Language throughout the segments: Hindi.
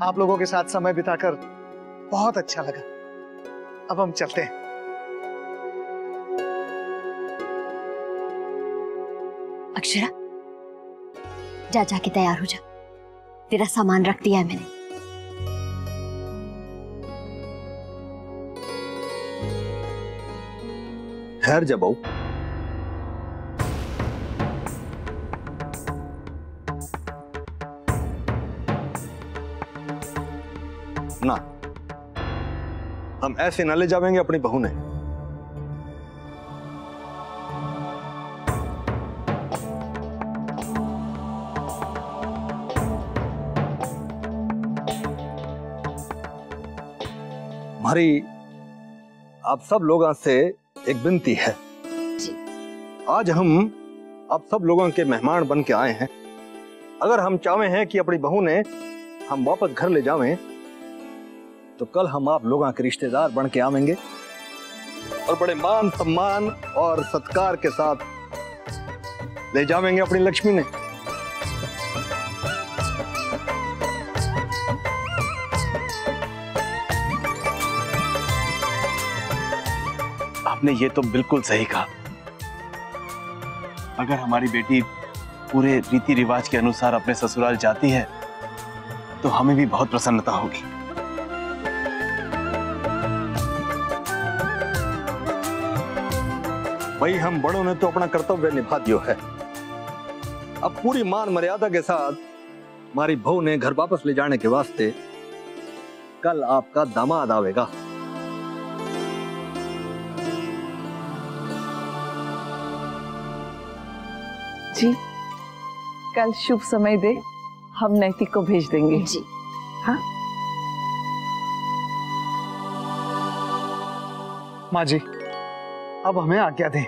आप लोगों के साथ समय बिताकर बहुत अच्छा लगा। अब हम चलते हैं। अक्षरा, जा जाके तैयार हो जा, तेरा सामान रख दिया है मैंने। ठहर जा बहू। ना, हम ऐसे न ले जाएंगे अपनी बहू ने। हमारी आप सब लोगों से एक विनती है जी। आज हम आप सब लोगों के मेहमान बन के आए हैं। अगर हम चाहे हैं कि अपनी बहू ने हम वापस घर ले जावें, तो कल हम आप लोगों के रिश्तेदार बन के आवेंगे और बड़े मान सम्मान और सत्कार के साथ ले जावेंगे अपनी लक्ष्मी ने। आपने ये तो बिल्कुल सही कहा। अगर हमारी बेटी पूरे रीति रिवाज के अनुसार अपने ससुराल जाती है तो हमें भी बहुत प्रसन्नता होगी। भाई, हम बड़ों ने तो अपना कर्तव्य निभा दियो है। अब पूरी मान मर्यादा के साथ हमारी बहू ने घर वापस ले जाने के वास्ते कल आपका दामाद आवेगा। जी, कल शुभ समय दे हम नैतिक को भेज देंगे। जी हाँ माँ जी, अब हमें आज्ञा दें।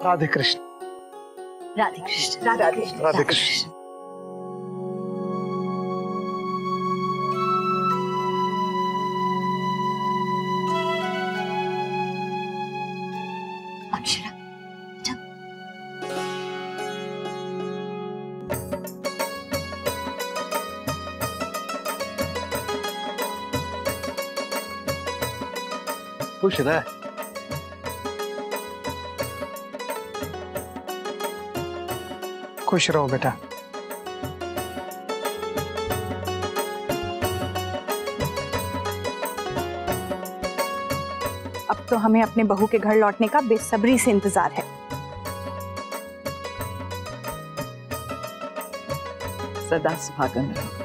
राधे कृष्ण। राधे कृष्ण। राधे कृष्ण। राधे कृष्ण। अक्षरा, खुश रह। खुश रहो बेटा। अब तो हमें अपने बहू के घर लौटने का बेसब्री से इंतजार है। सदा सुहागन रहो।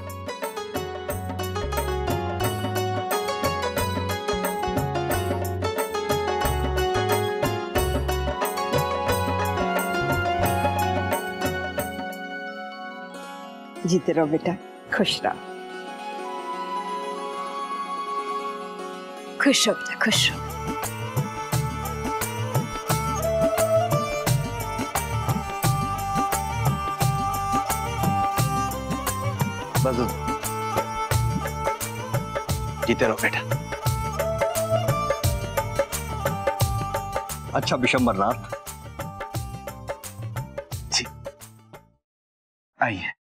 जीते रहो बेटा, खुश रहो। खुश रहो बेटा, खुश रहो। बस जीते रहो बेटा। अच्छा विशंबरनाथ जी, आइए।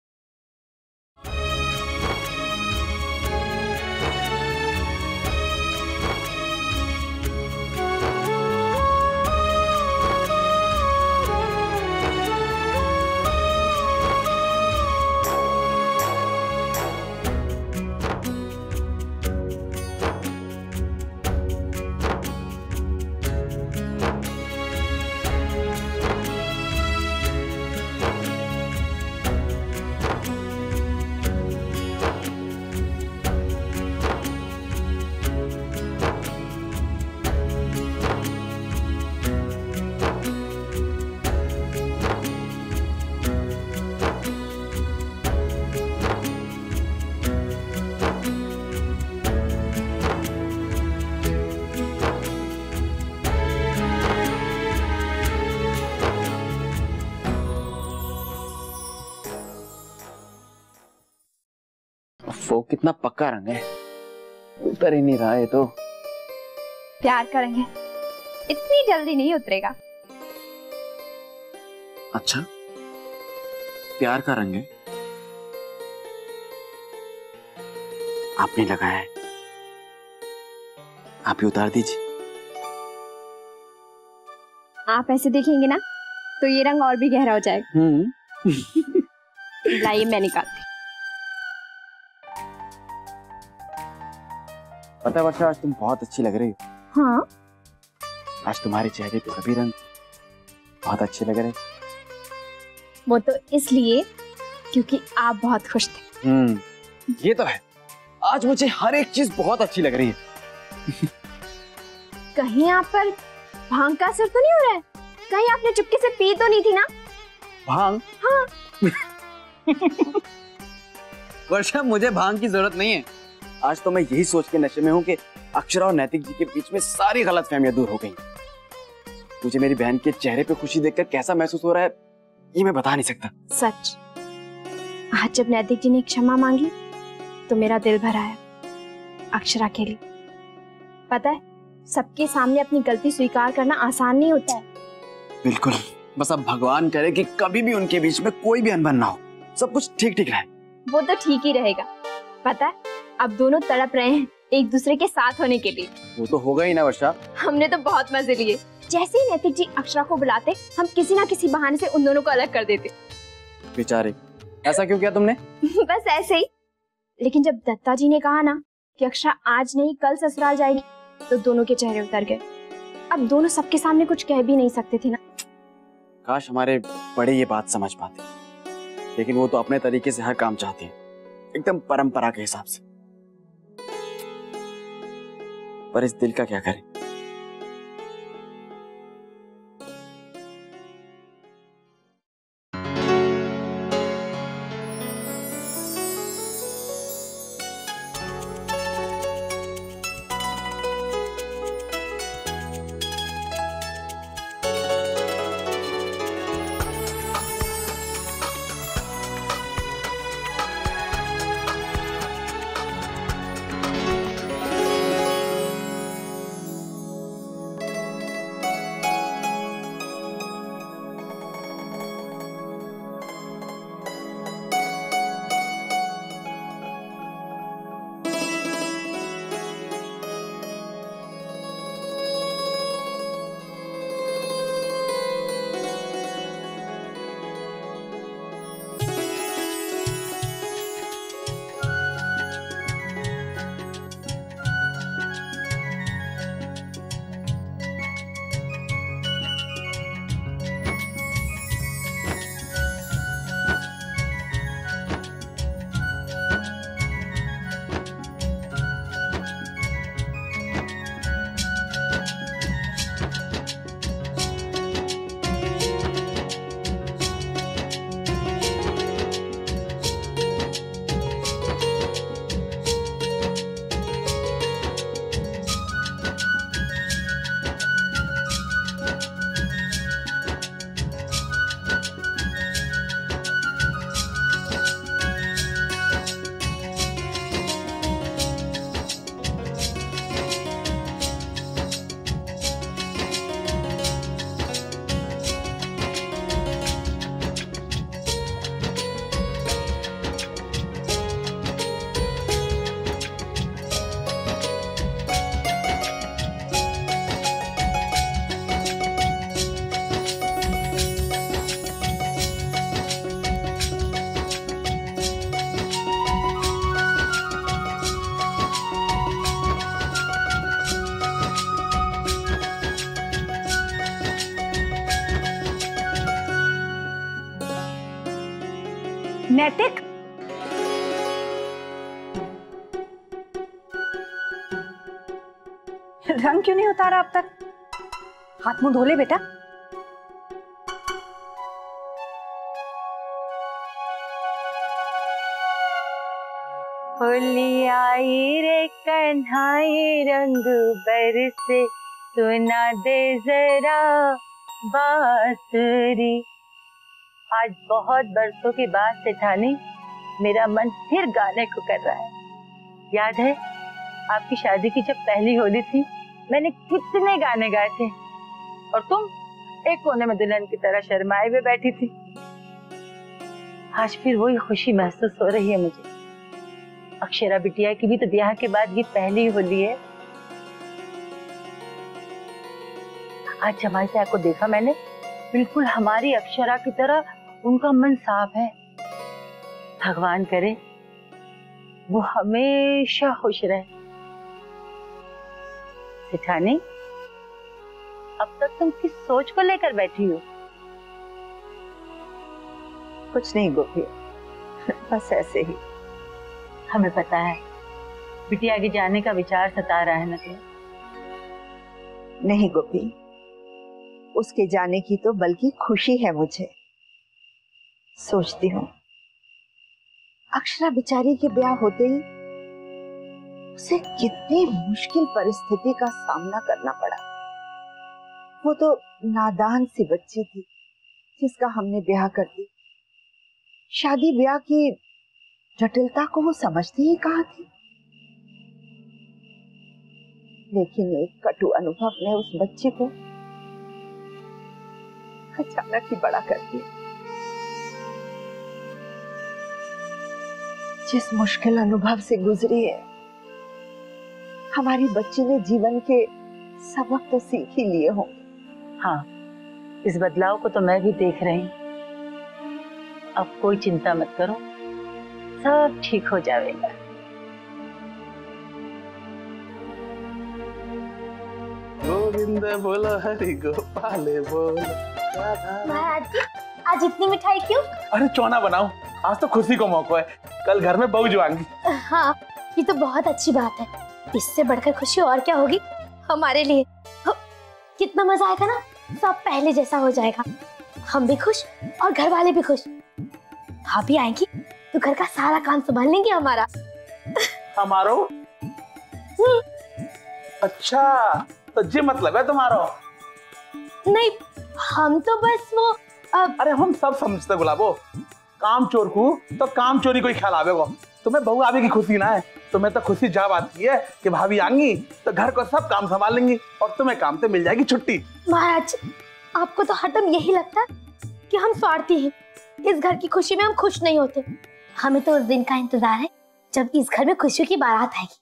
वो कितना पक्का रंग है, उतर ही नहीं रहा है। तो प्यार करेंगे, इतनी जल्दी नहीं उतरेगा। अच्छा, प्यार का रंग है आपने लगाया है, आप ही उतार दीजिए। आप ऐसे देखेंगे ना तो ये रंग और भी गहरा हो जाएगा। लाइए मैं निकालती। पता है वर्षा, आज तुम बहुत अच्छी लग रही हो। हाँ, आज तुम्हारे चेहरे पे सभी रंग बहुत अच्छे लग रहे हैं। वो तो इसलिए क्योंकि आप बहुत खुश थे। ये तो है, आज मुझे हर एक चीज बहुत अच्छी लग रही है। कहीं आप पर भांग का असर तो नहीं हो रहा है? कहीं आपने चुपके से पी तो नहीं थी ना? भांग? हाँ। वर्षा, मुझे भांग की जरूरत नहीं है। आज तो मैं यही सोच के नशे में हूँ कि अक्षरा और नैतिक जी के बीच में सारी गलतफहमियां दूर हो गई। मुझे मेरी बहन के चेहरे पे खुशी देखकर कैसा महसूस हो रहा है ये मैं बता नहीं सकता। सच, आज जब नैतिक जी ने क्षमा मांगी तो मेरा दिल भर आया अक्षरा के लिए। पता है, सबके सामने अपनी गलती स्वीकार करना आसान नहीं होता है। बिल्कुल, बस अब भगवान करे कि कभी भी उनके बीच में कोई भी अनबन ना हो, सब कुछ ठीक ठीक रहे। वो तो ठीक ही रहेगा। पता है, अब दोनों तड़प रहे हैं एक दूसरे के साथ होने के लिए। वो तो होगा ही ना वर्षा। हमने तो बहुत मजे लिए। जैसे ही नैतिक जी अक्षरा को बुलाते, हम किसी ना किसी बहाने से उन दोनों को अलग कर देते। बेचारे, ऐसा क्यों किया तुमने? बस ऐसे ही। लेकिन जब दत्ता जी ने कहा ना कि अक्षरा आज नहीं कल ससुराल जाएगी, तो दोनों के चेहरे उतर गए। अब दोनों सबके सामने कुछ कह भी नहीं सकते थे ना। काश हमारे बड़े ये बात समझ पाते, लेकिन वो तो अपने तरीके से हर काम चाहते हैं, एकदम परंपरा के हिसाब से। पर इस दिल का क्या करें? नैतिक, रंग क्यों नहीं उतारा अब तक? हाथ मुंह धो ले बेटा। होली आई रे कन्हाई रंग बरसे, सुना दे जरा बांसुरी। आज बहुत बरसों के बाद सेठानी मेरा मन फिर गाने को कर रहा है। याद है आपकी शादी की जब पहली होली थी, मैंने कितने गाने गाए थे और तुम एक कोने में दुल्हन की तरह शर्माए हुए बैठी थी। आज फिर वही खुशी महसूस हो रही है मुझे। अक्षरा बिटिया की भी तो ब्याह के बाद ये पहली होली है। आज जमाई से आपको देखा मैंने, बिल्कुल हमारी अक्षरा की तरह उनका मन साफ है। भगवान करे वो हमेशा खुश रहे। सेठानी, अब तक तुम किस सोच को लेकर बैठी हो? कुछ नहीं गोपी, बस ऐसे ही। हमें पता है बिटिया के जाने का विचार सता रहा है ना तुम्हें? नहीं गोपी, उसके जाने की तो बल्कि खुशी है मुझे। सोचती हूँ अक्षरा बेचारी के ब्याह होते ही उसे कितनी मुश्किल परिस्थिति का सामना करना पड़ा। वो तो नादान सी बच्ची थी जिसका हमने ब्याह कर दिया। शादी ब्याह की जटिलता को वो समझती ही कहाँ थी। लेकिन एक कटु अनुभव ने उस बच्ची को अचानक ही बड़ा कर दिया। जिस मुश्किल अनुभव से गुजरी है, हमारी बच्ची ने जीवन के सबक तो सीख ही लिए होंगे। हाँ, इस बदलाव को तो मैं भी देख रही हूँ। अब कोई चिंता मत करो, सब ठीक हो जाएगा। गोविंद बोलो हरि गोपाल बोलो। महाराज जी, आज इतनी मिठाई क्यों? अरे चौना बनाओ, आज तो खुशी का मौका है। कल घर में बहू जुआएंगी। हाँ, ये तो बहुत अच्छी बात है। इससे बढ़कर खुशी और क्या होगी हमारे लिए। कितना मजा आएगा ना, सब पहले जैसा हो जाएगा। हम भी खुश और घर वाले भी खुश। भाभी आएंगी तो घर का सारा काम संभाल लेंगे हमारा। हमारो? अच्छा, तो ये मतलब है तुम्हारा? नहीं, हम तो बस वो अरे हम सब समझते गुलाबो। काम चोर को तो काम चोरी को ही ख्याल आवेगा। तुम्हें बहू आवे की खुशी ना है, तुम्हें तो खुशी जा बात की है कि भाभी आएंगी तो घर को सब काम संभाल लेंगी और तुम्हें काम से मिल जाएगी छुट्टी। महाराज, आपको तो हरदम यही लगता है कि हम स्वार्थी हैं। इस घर की खुशी में हम खुश नहीं होते। हमें तो उस दिन का इंतजार है जब इस घर में खुशियों की बारात आएगी,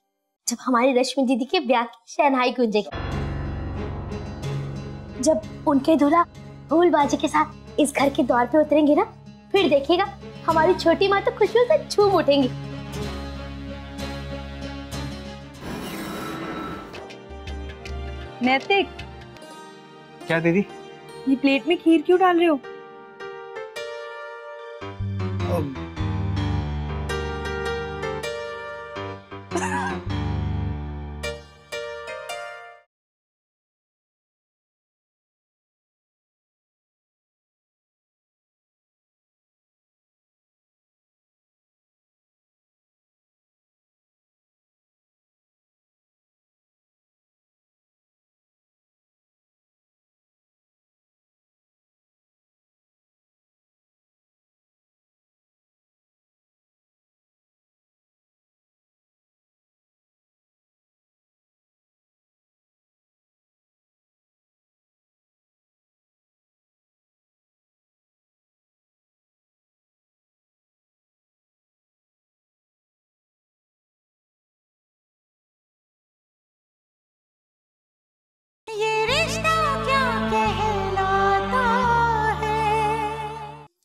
जब हमारी रश्मि दीदी के ब्याह की शहनाई गूंजेगी, जब उनके दूल्हा फूलबाजी के साथ इस घर के द्वार पे उतरेंगे ना, फिर देखिएगा हमारी छोटी माँ तो खुशियों से झूम उठेंगी। नैतिक, क्या दीदी? ये प्लेट में खीर क्यों डाल रहे हो?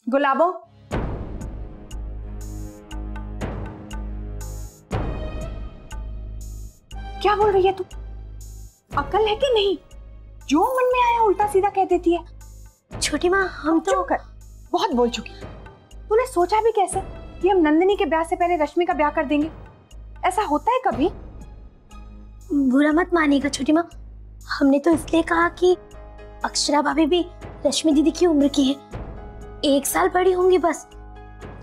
गुलाबो, क्या बोल रही है तू? अकल है कि नहीं? जो मन में आया उल्टा सीधा कह देती है। छोटी माँ, हम तो चुप कर, बहुत बोल चुकी। तूने सोचा भी कैसे कि हम नंदिनी के ब्याह से पहले रश्मि का ब्याह कर देंगे? ऐसा होता है कभी? बुरा मत मानिएगा छोटी माँ, हमने तो इसलिए कहा कि अक्षरा भाभी भी रश्मि दीदी की उम्र की है, 1 साल बड़ी होंगी बस।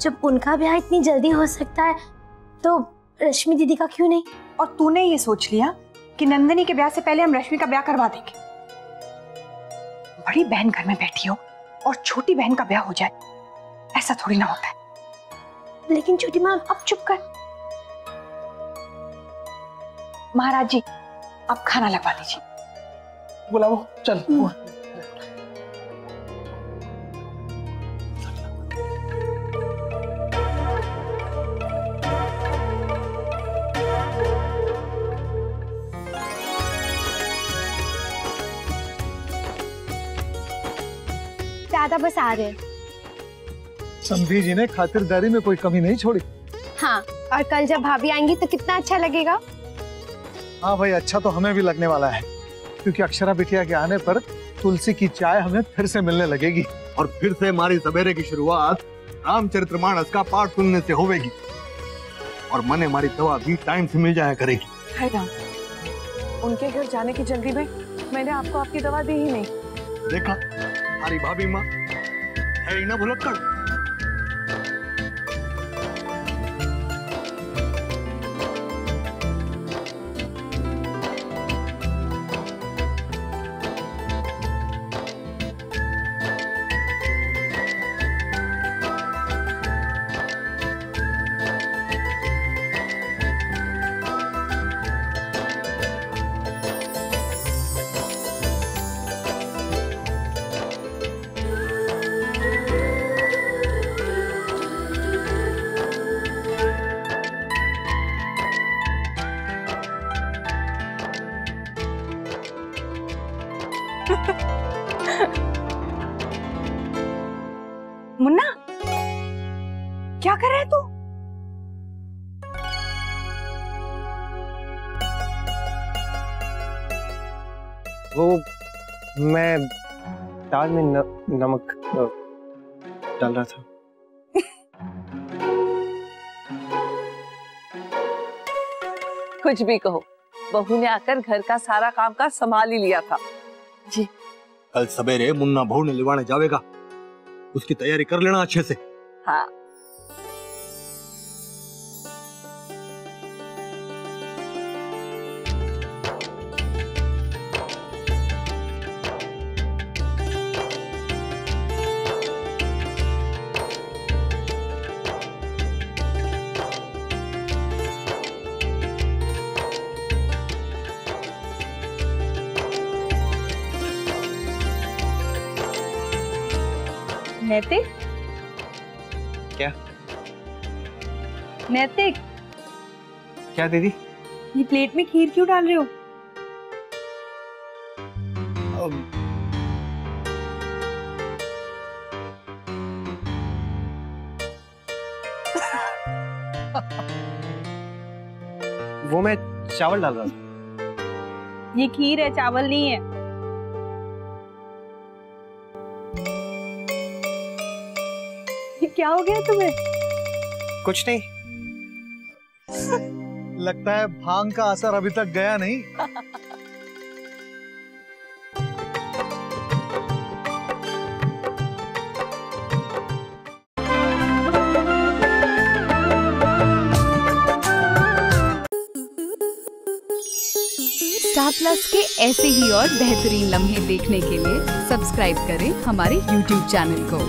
जब उनका ब्याह इतनी जल्दी हो सकता है तो रश्मि दीदी का क्यों नहीं? और तूने ये सोच लिया कि नंदिनी के ब्याह से पहले हम रश्मि का ब्याह करवा देंगे। बड़ी बहन घर में बैठी हो और छोटी बहन का ब्याह हो जाए, ऐसा थोड़ी ना होता है। लेकिन छोटी माँ, अब चुप कर। महाराज जी, आप खाना लगवा लीजिए। बुलाओ, चल। दादा बस आ रहे हैं। समधी जी ने खातिरदारी में कोई कमी नहीं छोड़ी। हाँ, और कल जब भाभी आएंगी तो कितना अच्छा लगेगा। हाँ भाई, अच्छा तो हमें भी लगने वाला है, क्योंकि अक्षरा बिटिया के आने पर तुलसी की चाय हमें फिर से मिलने लगेगी और फिर से हमारी सवेरे की शुरुआत रामचरितमानस का पाठ सुनने से होगी और मने हमारी दवा भी टाइम से मिल जाया करेगी। हाय राम, उनके घर जाने की जल्दी में मैंने आपको आपकी दवा दी ही नहीं। देखा, हमारी भाभी माँ है ही ना भुलक्कड़। मुन्ना, क्या कर रहा है तू? वो मैं दाल में नमक डाल रहा था। कुछ भी कहो, बहू ने आकर घर का सारा काम काज संभाल ही लिया था। जी, कल सवेरे मुन्ना बहू ने लिवाने जाएगा, उसकी तैयारी कर लेना अच्छे से। हाँ। नैतिक, क्या? नैतिक, क्या दीदी? ये प्लेट में खीर क्यों डाल रहे हो? वो मैं चावल डाल रहा था। ये खीर है, चावल नहीं है। क्या हो गया तुम्हें? कुछ नहीं। लगता है भांग का असर अभी तक गया नहीं। स्टार प्लस के ऐसे ही और बेहतरीन लम्हे देखने के लिए सब्सक्राइब करें हमारे YouTube चैनल को।